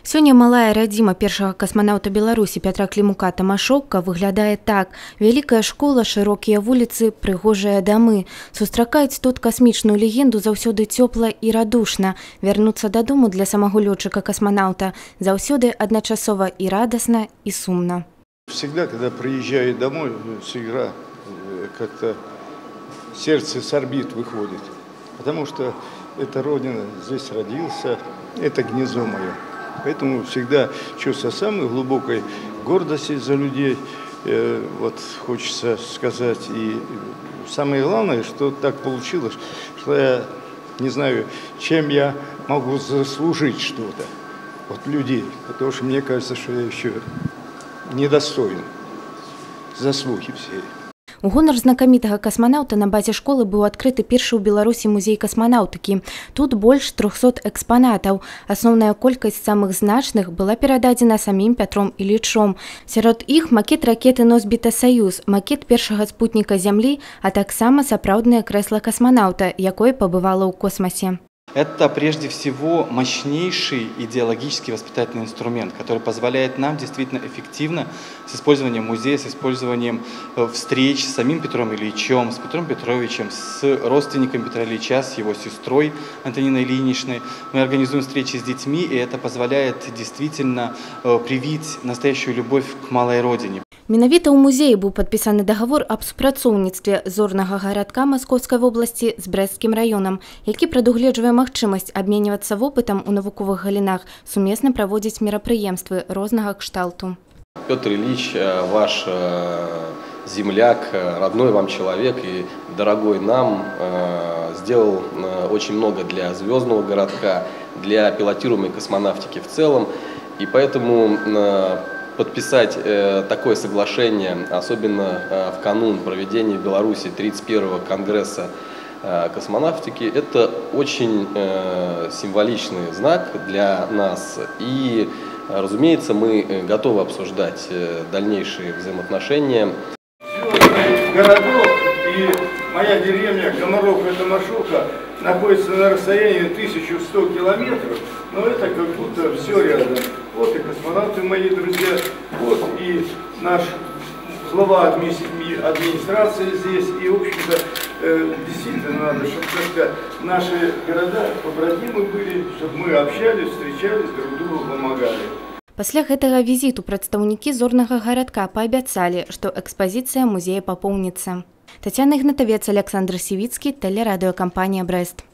Сёння малая радзіма першага касманаўта Беларусі Пятра Клімука Тамашоўка выглядае так. Вялікая школа, шырокія вуліцы, прыгожыя дамы. Сустракаюць тут касмічную легенду заўсёды цёпла і радушна. Вярнуцца дадому для самого лётчыка-касманаўта заўсёды адначасова і радасна, і сумна. Всегда, когда приезжаю домой, всегда как-то сердце с орбит выходит. Потому что это родина, здесь родился, это гнездо мое. Поэтому всегда чувство самой глубокой гордости за людей. Вот хочется сказать. И самое главное, что так получилось, что я не знаю, чем я могу заслужить что-то от людей. Потому что мне кажется, что я еще недостоин заслуги всей. У гонар знакамітага касманаўта на базе школы быў адкрыты першы ў Беларусі музей касманаўтыкі. Тут больш 300 экспанатаў. Асноўная колькасць самых значных была перададзена самім Пятром Ілічом. Сярод іх макет ракеты «Носьбіта Саюз», макет першага спутніка Зямлі, а таксама сапраўднае крэсла касманаўта, якое пабывала ў космасе. Это прежде всего мощнейший идеологический воспитательный инструмент, который позволяет нам действительно эффективно с использованием музея, с использованием встреч с самим Петром Ильичем, с Петром Петровичем, с родственником Петра Ильича, с его сестрой Антониной Ильиничной. Мы организуем встречи с детьми, и это позволяет действительно привить настоящую любовь к малой родине. Менавіта ў музеі быў падпісаны дагавор аб супрацоўніцтве зорнага гарадка Маскоўскай вобласці з Брэсцкім раёнам, які прадугледжвае магчымасць абменьвацца вопытам у навуковых галінах, сумесна праводзіць мерапрыемствы рознага кшталту. Петр Ильич, ваш земляк, родной вам человек и дорогой нам, сделал очень много для звездного городка, для пилотируемой космонавтики в целом, и поэтому подписать такое соглашение, особенно в канун проведения в Беларуси 31-го конгресса космонавтики, это очень символичный знак для нас. И, разумеется, мы готовы обсуждать дальнейшие взаимоотношения. Городок и моя деревня Комаров-Тамашовка находится на расстоянии 1100 километров, но это как будто все рядом. Вот и космонавты мои друзья, вот и наш глава администрации здесь. И, в общем-то, действительно надо, чтобы наши города побратимы были, чтобы мы общались, встречались, друг другу помогали. Пасля гэтага візіту прадстаўнікі зорнага гарадка паабяцалі, што экспазіцыя музея папоўніцца. Тацяна Ігнатавец, Александр Сівіцкі, тэлерадыёкампанія «Брэст».